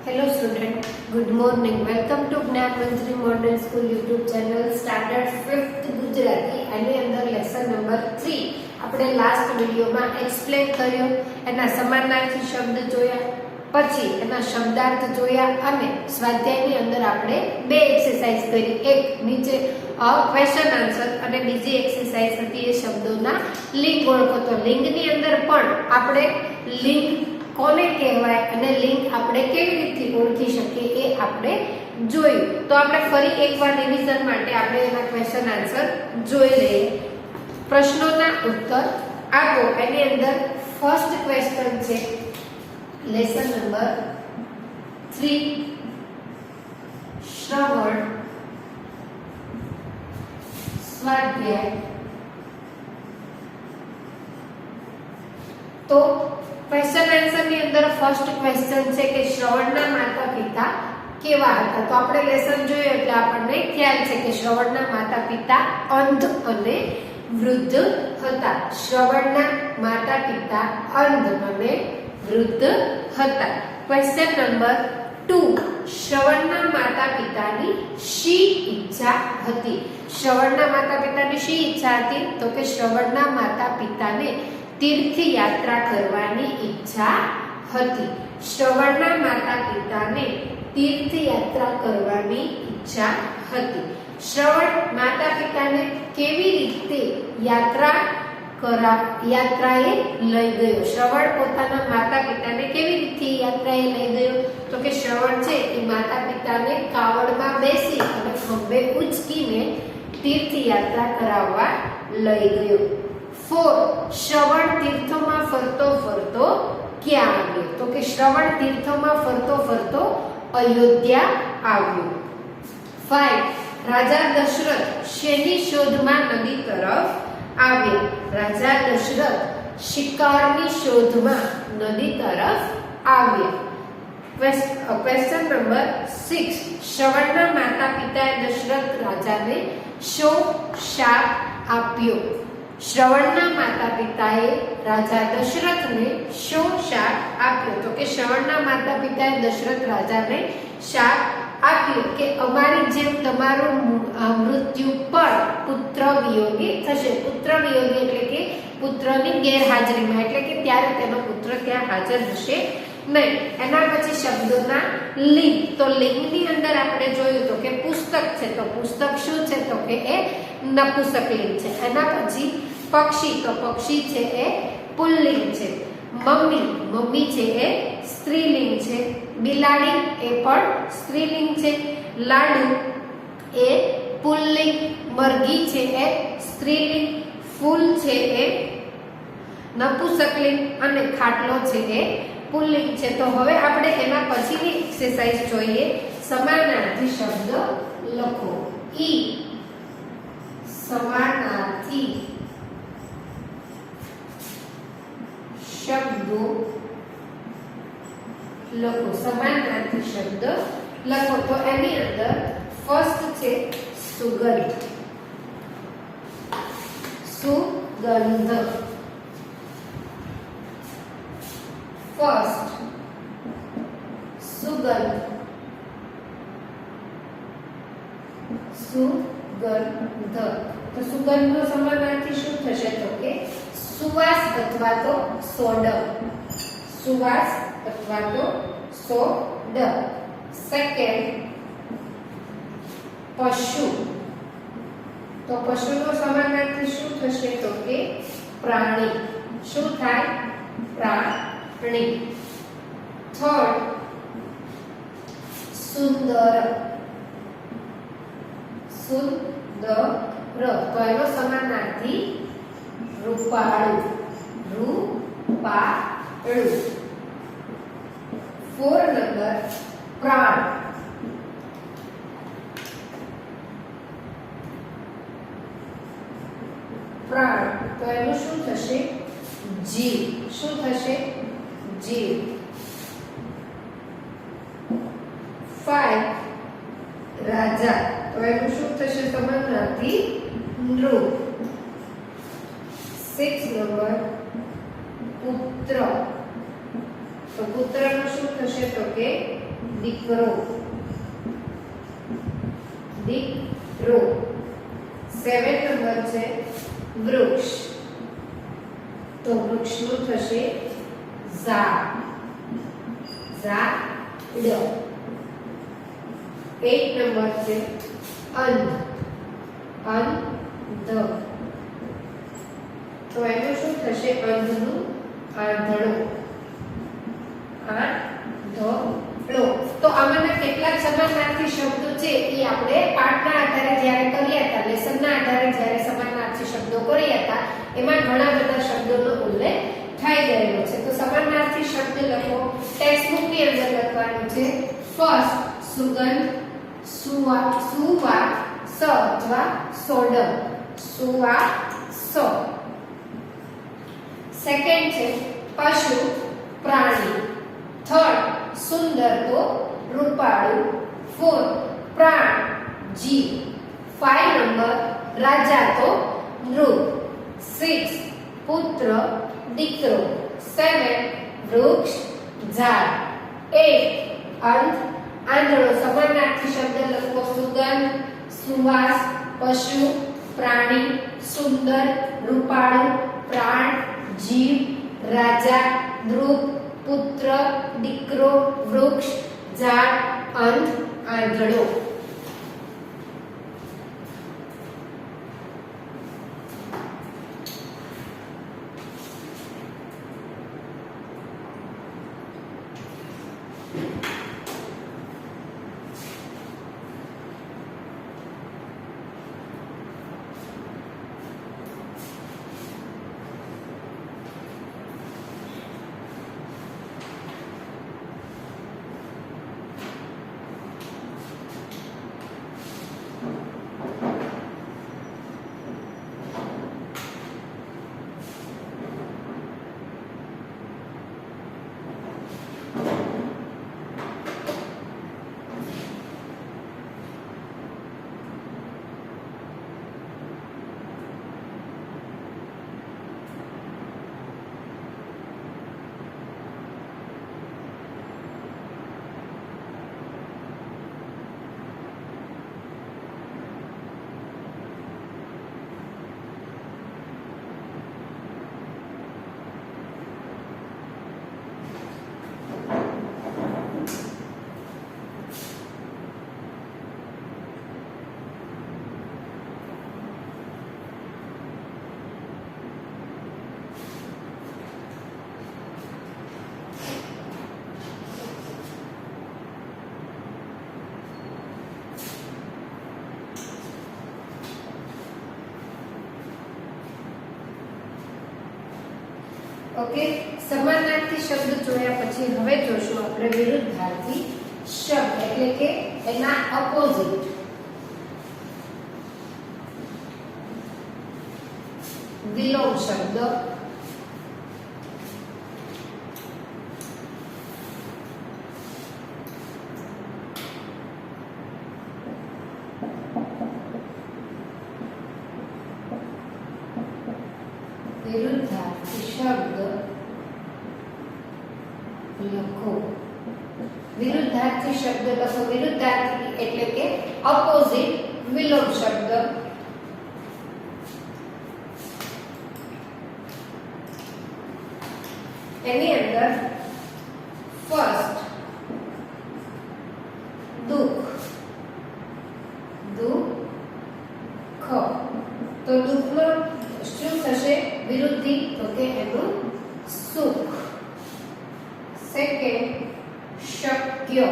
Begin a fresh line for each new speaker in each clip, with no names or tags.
Hello student, good morning. Welcome to Gyan Mantri modern school YouTube channel standard 5th Gujarati. એની અંદર lesson number 3 આપણે last વિડિયોમાં explain કર્યો, એના સમાનાર્થી શબ્દ જોયા, પછી એના શબ્દાર્થ જોયા અને સ્વાધ્યાયની અંદર આપણે બે એક્સરસાઇઝ કરી. એક નીચે ક્વેશ્ચન આન્સર અને બીજી એક્સરસાઇઝ હતી એ શબ્દોના લિંગ ઓળખો. તો લિંગની અંદર પણ આપણે લિંગ કોને કહેવાય અને લિંગ આપણે કેવી રીતે ઓળખી શકીએ એ આપણે જોયું. તો આપણે ફરી એકવાર રિવિઝન માટે આપણે એના ક્વેશ્ચન આન્સર જોઈ લઈએ. પ્રશ્નોના ઉત્તર આપો. એની અંદર ફર્સ્ટ ક્વેશ્ચન છે લેસન નંબર 3 શ્રવણ સ્વાધ્યાય. તો ક્વેશ્ચન આન્સર ની અંદર ફર્સ્ટ ક્વેશ્ચન છે કે શ્રવણના માતા પિતા કેવા હતા. તો આપણે લેસન જોયું એટલે આપણને ખ્યાલ છે કે શ્રવણના માતા પિતા અંધ અને વૃદ્ધ હતા. શ્રવણના માતા પિતા અંધ અને વૃદ્ધ હતા. ક્વેશ્ચન નંબર 2 શ્રવણના માતા પિતાની શી ઈચ્છા હતી. શ્રવણના માતા પિતાની શી ઈચ્છા હતી? તો કે શ્રવણના માતા પિતાને તીર્થયાત્રા કરવાની ઈચ્છા હતી. શ્રવણના માતા પિતાને તીર્થયાત્રા કરવાની ઈચ્છા હતી. શ્રવણ માતા પિતાને કેવી રીતે યાત્રાએ લઈ ગયો? શ્રવણ પોતાના માતા પિતાને કેવી રીતે યાત્રાએ લઈ ગયો? તો કે શ્રવણ છે એ માતા પિતાને કાવડમાં બેસી અને ખંભે ઉચકીને તીર્થયાત્રા કરાવવા લઈ ગયો. 4 શ્રવણ તીર્થોમાં ફરતો ફરતો ક્યાં આવ્યો? તો કે શ્રવણ તીર્થોમાં ફરતો ફરતો અયોધ્યા આવ્યો. 5 રાજા દશરથ શેની શોધમાં નદી તરફ આવ્યા? રાજા દશરથ શિકારની શોધમાં નદી તરફ આવ્યા. ક્વેશ્ચન નંબર 6 શ્રવણના માતા પિતાએ દશરથ રાજાને શો શાપ આપ્યો? શ્રવણના માતા પિતાએ રાજા દશરથને શો શાપ આપ્યો? તો કે શ્રવણના માતા પિતાએ દશરથ રાજાને શાપ આપ્યો કે અમારી જેમ તમારું મૃત્યુ પણ પુત્ર વિયોગી થશે. પુત્ર વિયોગી એટલે કે પુત્રની ગેરહાજરીમાં, એટલે કે ત્યારે તેનો પુત્ર ત્યાં હાજર હશે નહીં. એના પછી શબ્દોના લિંગ. તો લિંગની અંદર આપણે જોયું તો કે પુસ્તક છે, તો પુસ્તક શું છે? તો કે એ નપુંસક લિંગ છે. એના પછી પક્ષી, તો પક્ષી છે એ પુલ્લિંગ છે. મમ્મી છે એ સ્ત્રીલિંગ છે. બિલાડી એ પણ સ્ત્રીલિંગ છે. લાડુ એ પુલ્લિંગ. મરઘી છે એ સ્ત્રીલિંગ. ફૂલ છે એ નપુંસકલિંગ અને ખાટલો છે એ પુલ્લિંગ છે. તો હવે આપણે એના પછીની એક્સરસાઇઝ જોઈએ. સમાનાર્થી શબ્દ લખો. સમાનાર્થી શબ્દો લખો. સમાનાર્થી શબ્દ લખો. તો એની અંદર ફર્સ્ટ છે સુગંધ. સુગંધ. ફર્સ્ટ સુગંધ. તો સુગંધનો સમાનાર્થી શું થશે? તો કે સુવાસ અથવા તો સોડમ. સુવાસ અથવા તો સોડમ. સેકન્ડ પશુ. તો પશુનો સમાનાર્થી શું થશે? તો કે પ્રાણી. શું થાય? પ્રાણી. થર્ડ સુંદર. તો એનો સમાનાર્થી રૂપાળું. રૂપાળું. 4 નંબર પ્રાણ. પ્રાણ. તો એનું શું થશે? જીવ. શું થશે? જીવ. 5 રાજા. તો એનું શું થશે? સમાનાર્થી નૃપ. 6 નંબર પુત્ર. તો પુત્રનું શું થશે તો કે દીકરો દીકરો 7 નંબર છે વૃક્ષ તો વૃક્ષનું થશે ઝાડ ઝાડ 8 નંબર છે અંધ અંધ તો એનું શું થશે અંધનું આંધળો આંધળો તો આમાંના કેટલાક સમાનાર્થી શબ્દો છે એ આપણે પાઠના આધારે જ્યારે કર્યા હતા લેસનના આધારે જ્યારે સમાનાર્થી શબ્દો કર્યા હતા એમાં ઘણા બધા શબ્દોનો ઉલ્લેખ થઈ ગયેલો છે તો સમાનાર્થી શબ્દ લખો ટેક્સ્ટ બુકની અંદર લખવાનું છે ફર્સ્ટ સુગંધ સુવા સ અથવા સોડમ સુવા સો સેકન્ડ છે પશુ પ્રાણી થર્ડ સુંદર તો રૂપાળું ફોર્થ પ્રાણ જીવ 5 નંબર રાજા તો મૃગ 6 પુત્ર દીકરો 7 વૃક્ષ ઝાડ 8 અંધ આંધળો સમાનાર્થી શબ્દ લખો સુગંધ સુવાસ પશુ પ્રાણી સુંદર રૂપાળું પ્રાણ જીવ રાજા મૃગ પુત્ર દીકરો વૃક્ષ ઝાડ અંધ આંધળો ઓકે સમાનાર્થી શબ્દ જોયા પછી હવે જોશું આપણે વિરુદ્ધાર્થી શબ્દ એટલે કે એના ઓપોઝિટ વિલોમ શબ્દ વિરુદ્ધાર્થી શબ્દ લખો વિરુદ્ધાર્થી શબ્દ લખો વિરુદ્ધાર્થી એટલે કે ઓપોઝિટ વિલોમ શબ્દ એની અંદર ફર્સ્ટ દુઃખ દુઃખ તો દુઃખનો શું થશે વિરુદ્ધી તો કે એનું સુખ સેકન્ડ શક્ય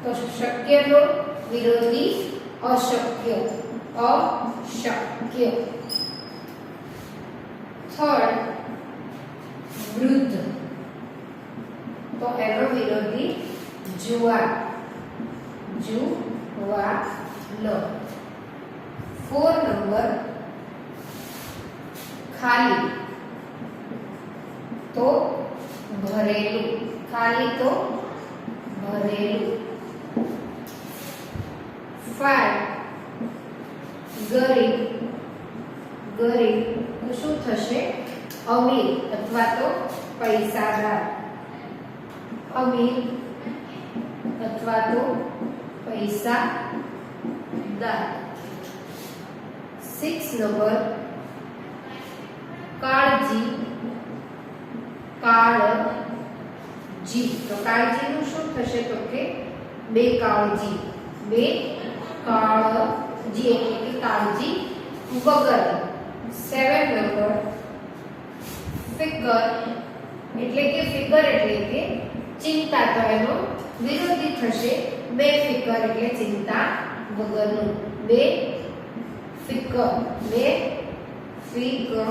તો શક્યનો વિરોધી અશક્ય અશક્ય થર્ડ વૃદ્ધ તો એનો વિરોધી જુવાન જુવાન 4 નંબર ખાલી તો ભરેલું ખાલી તો ભરેલું 5 ગરીબ ગરીબ તો શું થશે અમીર અથવા તો પૈસાદાર અમીર अथवा तो पैसादार। 6 नंबर काळजी काळजी। तो काळजीનું શું થશે તો કે બેકાળજી બેકાળજી એટલે કે કાળજી વગર। 7 નંબર ફિકર એટલે કે ફિકર એટલે કે ચિંતા। તો એનો વિરોધી થશે બેફિકર એટલે ચિંતા વગરનું બેફિકર બેફિકર।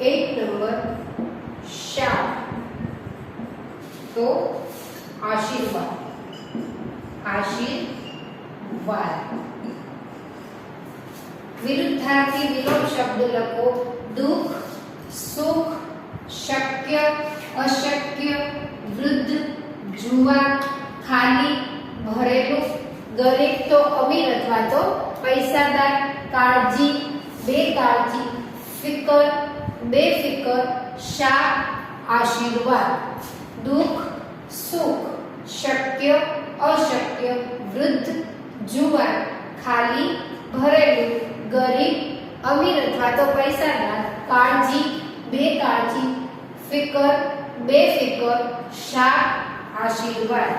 8 नंबर शाप तो आशीर्वाद आशीर्वाद। विरुद्धार्थी विलोम शब्द लखो दुख सुख शक्य अशक्य वृद्ध जुवान खाली भरेलू गरीब तो अमीर अथवा तो पैसादार। काळजी बेकाळजी फिकर बेफिकर शाप आशीर्वाद। दुख सुख शक्य अशक्य वृद्ध जुवान खाली भरेलू गरीब अमीर अथवा तो पैसादार। काळजी बेकाळजी फिकर बेफिकर शाप आशीर्वाद।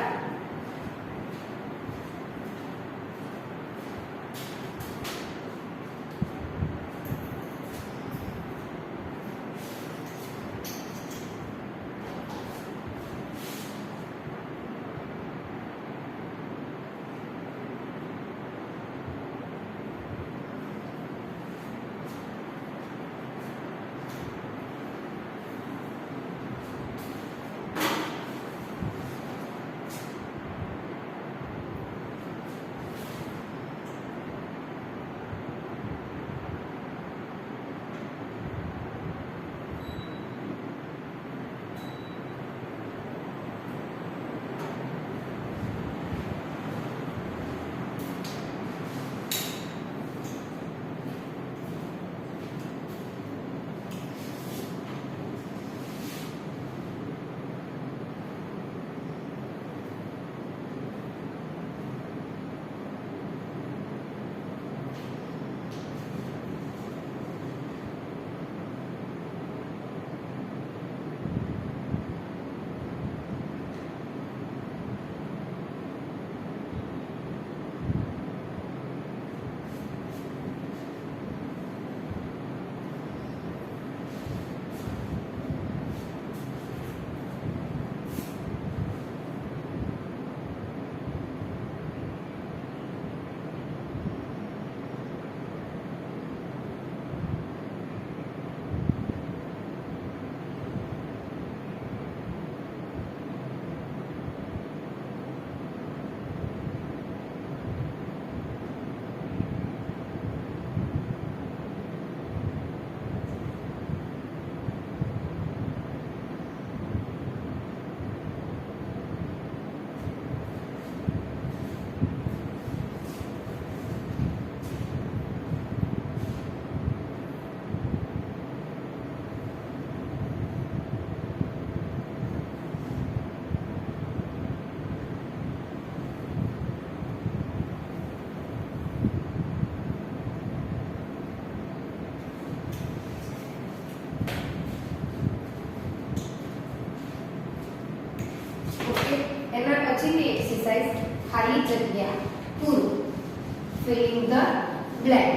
પછીની એક્સરસાઇઝ ખાલી જગ્યા પૂરું ફિલિંગ ધ બ્લેન્ક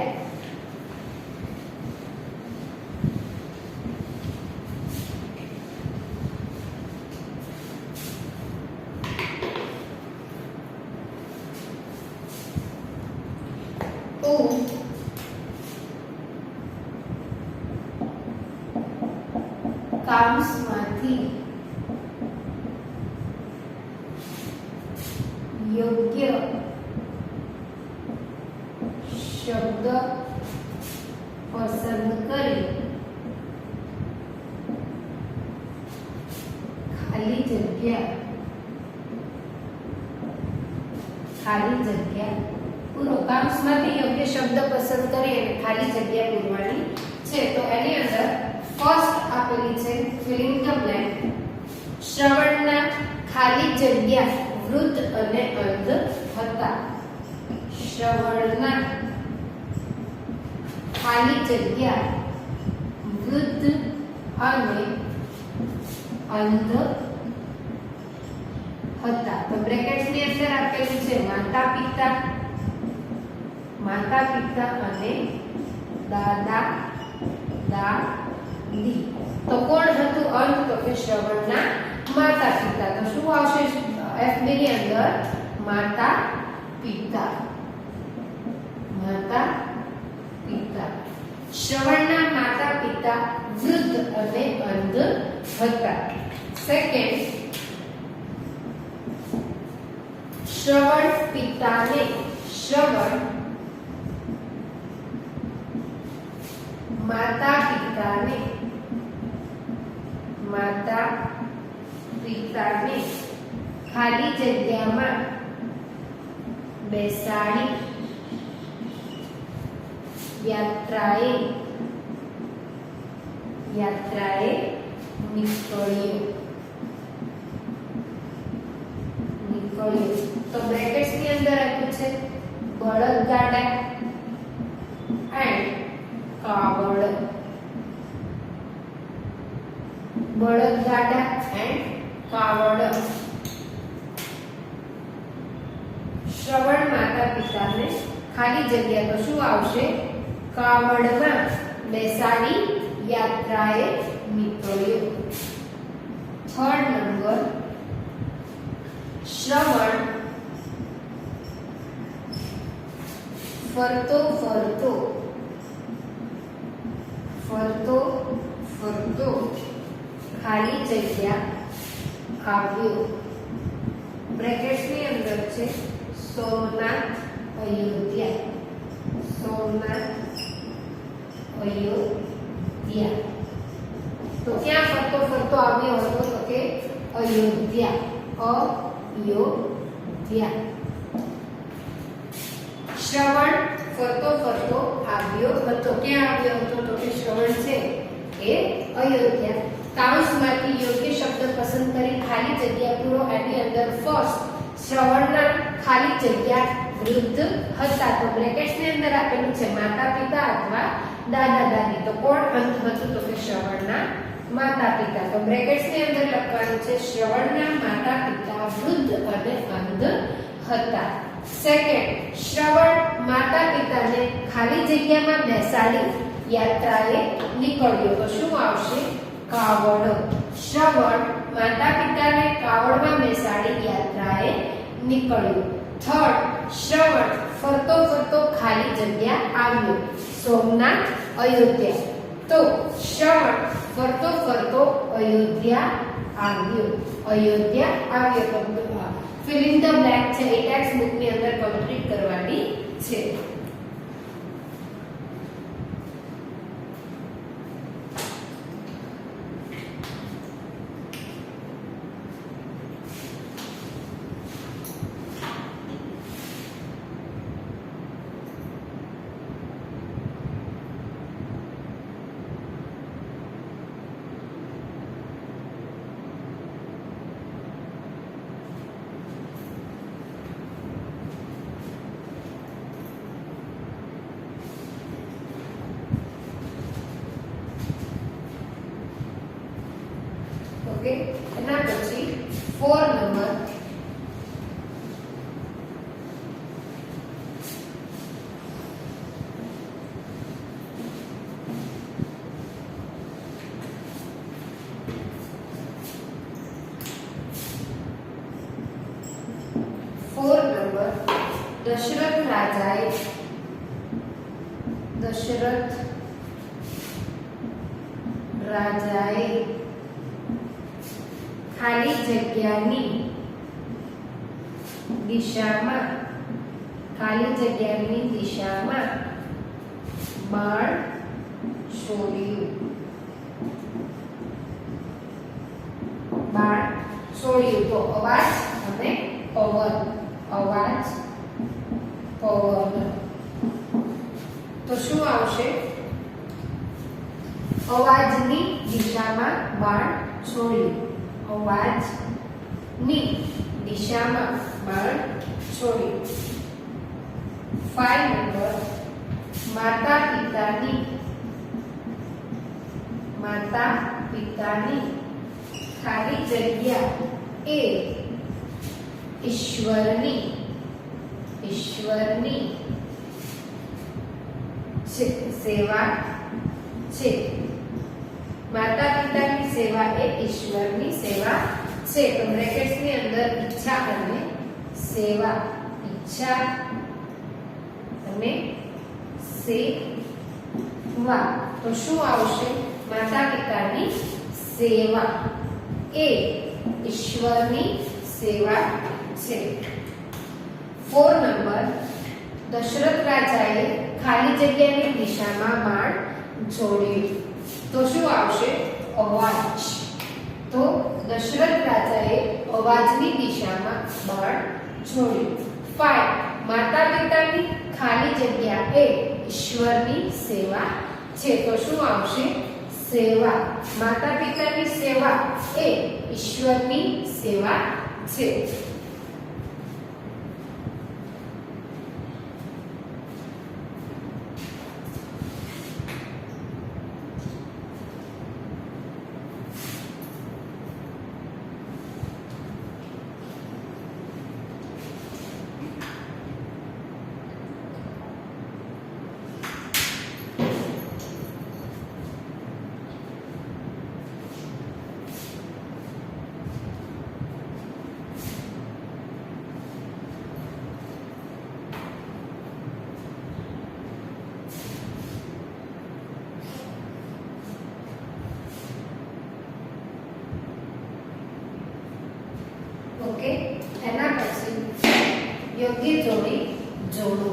કાઉન્સમાંથી યોગ્ય શબ્દ પસંદ કરી ખાલી જગ્યા પૂરો કાઉન્સમાંથી યોગ્ય શબ્દ પસંદ કરી અને ખાલી જગ્યા પૂરવાની છે તો એની અંદર ફર્સ્ટ આપેલી છે ફિલિંગ ધ બ્લેન્ક શ્રવણના ખાલી જગ્યા વૃદ્ધ અને અંધ હતા. શ્રવણના ખાલી જગ્યા વૃદ્ધ અને અંધ હતા. તો બ્રેકેટ્સ ની અંદર આપેલું છે માતા પિતા અને દાદા દાદી. તો કોણ હતું અંધ? તો કે શ્રવણના માતા પિતા. તો શું આવશે FB ની અંદર? માતા પિતા. શ્રવણના માતા પિતા વૃદ્ધ અને અંધ હતા. સેકન્ડ, શ્રવણ માતા પિતાને ખાલી જગ્યામાં બેસાડી યાત્રાએ નીકળ્યો. તો બ્રેકેટ્સ ની અંદર આપ્યું છે બળદગાડા એન્ડ કાવડ. બળદગાડા એન્ડ કાવડ. શ્રવણ માતા પિતાને ખાલી જગ્યા તો શું આવશે? કાવડમાં બેસાડી યાત્રાએ નીકળ્યો. થર્ડ નંબર, શ્રવણ ફરતો ખાલી જગ્યા આવ્યો. બ્રેકેટ્સ ની અંદર છે સોમનાથ અયોધ્યા. તો ક્યાં ફરતો આવ્યો હતો? તો કે અયોધ્યા. શ્રવણ ફરતો આવ્યો હતો. ક્યાં આવ્યો હતો? તો કે શ્રવણ છે એ અયોધ્યા. કાઉન્સમાંથી યોગ્ય શબ્દ પસંદ કરી ખાલી જગ્યા પૂરો. એની અંદર ફર્સ્ટ શ્રવણના ખાલી જગ્યા વૃદ્ધ હતા. તો બ્રેકેટ્સ ની અંદર આપેલું છે માતા પિતા અથવા દાદા દાદી. તો કોણ અંધ હતું? તો કે શ્રવણના માતા પિતા. તો બ્રેકેટ્સ ની અંદર લખવાનું છે શ્રવણના માતા પિતા વૃદ્ધ અને અંધ હતા. સેકન્ડ, શ્રવણ માતા પિતાને ખાલી જગ્યામાં બેસાડી યાત્રાએ નીકળ્યો. તો શું આવશે? કાવડ. શ્રવણ માતા પિતાને કાવડમાં બેસાડી યાત્રાએ નીકળ્યો. થર્ડ, શ્રવણ ફરતો ખાલી જગ્યા આવ્યો. સોમનાથ અયોધ્યા. તો શ્રવણ ફરતો અયોધ્યા આવ્યો. ફિલ ઇન ધ બ્લેન્ક છે એ ટેક્સ્ટ બુક ની અંદર કમ્પ્લીટ કરવાની છે. ઓકે, એના પછી 4 નંબર દશરથ રાજાએ ખાલી જગ્યાની દિશામાં બાણ છોડ્યું. તો અવાજ અને પવન. તો શું આવશે? અવાજની દિશામાં બાણ છોડ્યું. ની દિશામાં બાણ છોડ્યું. 5 નંબર માતા પિતાની ખાલી જગ્યા એ ઈશ્વરની સેવા છે. માતા પિતાની સેવા એ ઈશ્વરની સેવા છે. તો બ્રેકેટ્સ ની અંદર ઈચ્છા અને સેવા, ઈચ્છા અને સેવા. તો શું આવશે? માતા પિતાની સેવા એ ઈશ્વરની સેવા છે. 4 નંબર દશરથ રાજાએ ખાલી જગ્યાની દિશામાં બાણ છોડ્યું. તો શું આવશે? અવાજ. તો દશરથ રાજાએ અવાજની દિશામાં બાણ છોડ્યું. 5 માતા પિતાની ખાલી જગ્યા એ ઈશ્વરની સેવા છે. તો શું આવશે? સેવા. માતા પિતાની સેવા એ ઈશ્વરની સેવા છે. ઓકે, એના પછી યોગ્ય જોડી જોડો.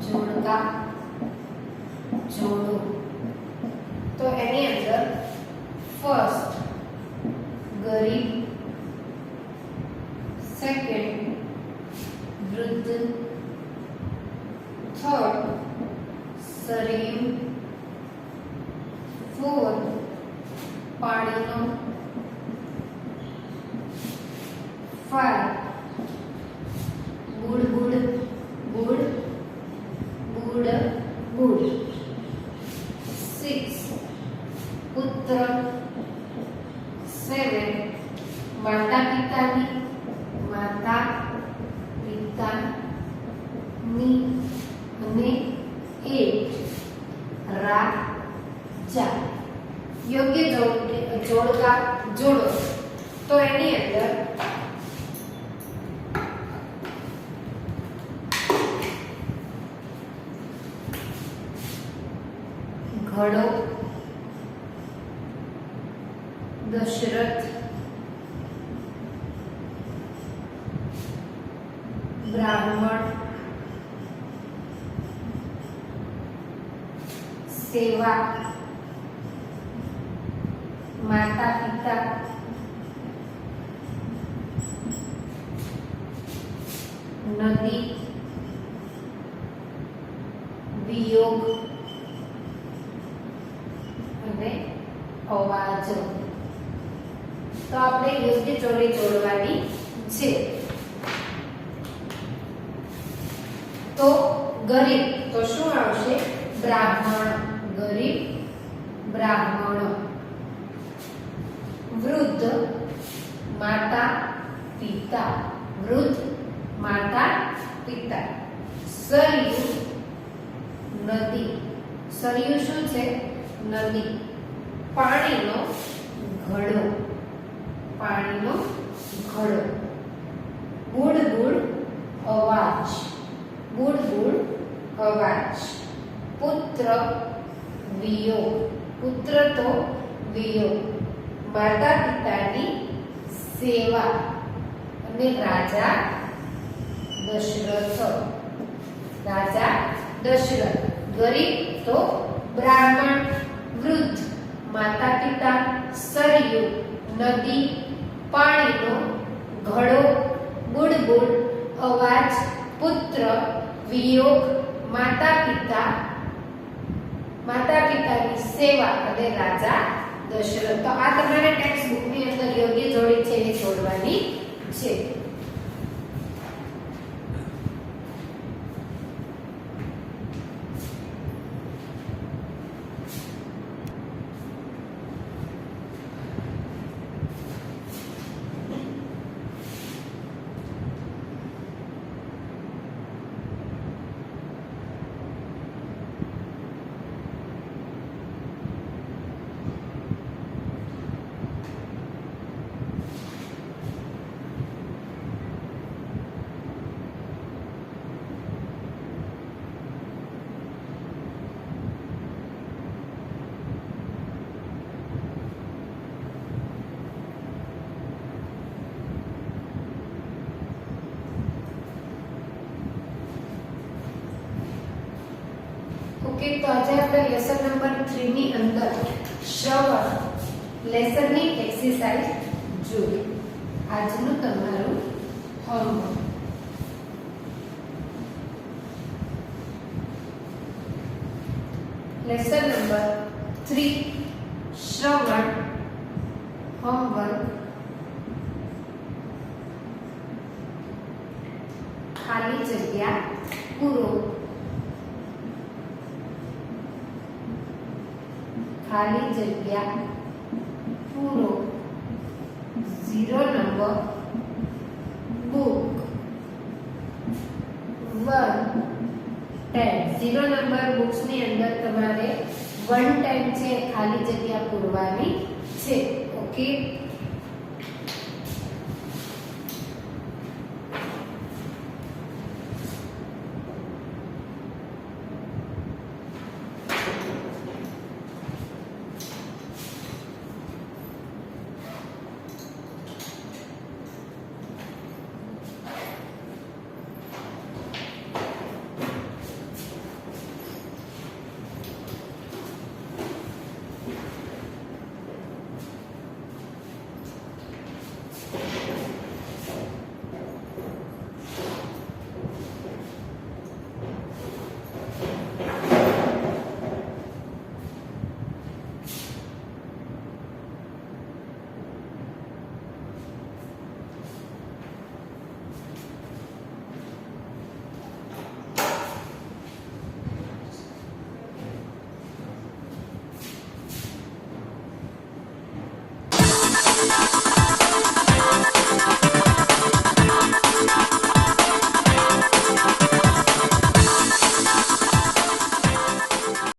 જોડકા જોડો. તો એની અંદર ફર્સ્ટ ગરીબ, સેકન્ડ વૃદ્ધ, થર્ડ સરયુ, ફોર્થ પાણીનો, 5 good good good good good, 6 પુત્ર, 7 માતા પિતાની અને 8 રાજા. યોગ્ય જોડકા જોડો. તો એની અંદર ઘડો, દશરથ, બ્રાહ્મણ, સેવા, માતા પિતા, નદી, વિયોગ અને અવાજ. તો આપણે યોગ્ય જોડી જોડવાની છે. તો ગરીબ, તો શું આવશે? બ્રાહ્મણ, ગરીબ બ્રાહ્મણ. વૃદ્ધ માતા પિતા, વૃદ્ધ માતા પિતા. સરયુ નદી, સરયુ શું છે? નદી. પાણીનો ઘડો, પાણીનો ઘડો. ગુડ ગુડ અવાજ, ગુડ ગુડ અવાજ. પુત્ર વિયોગ, પુત્ર તો વિયોગ. માતા પિતાની સેવા અને રાજા દશરથ, રાજા દશરથ. ગરીબ તો બ્રાહ્મણ, વૃદ્ધ માતા પિતા, સરયુ નદી, પાણીનો ઘડો, બુડબુડ, અવાજ, પુત્ર, વિયોગ, માતા પિતાની સેવા અને રાજા દશરથ. તો આ તમારે ટેક્સ્ટ બુક ની અંદર યોગ્ય જોડી છે એ જોડવાની છે. ઓકે, તો આજે આપણે લેસન નંબર 3 ની અંદર શ્રવણ લેસનની એક્સરસાઇઝ જોઈ. આજનું તમારું હોમવર્ક. લેસન નંબર 3 શ્રવણ હોમવર્ક. ખાલી જગ્યા પૂરો. ખાલી જગ્યા પૂરો. 0 નંબર બુક 1 10. 0 નંબર બુક્સ ની અંદર તમારે 1 ટાઈમ છે ખાલી જગ્યા પૂરવાની છે. ઓકે.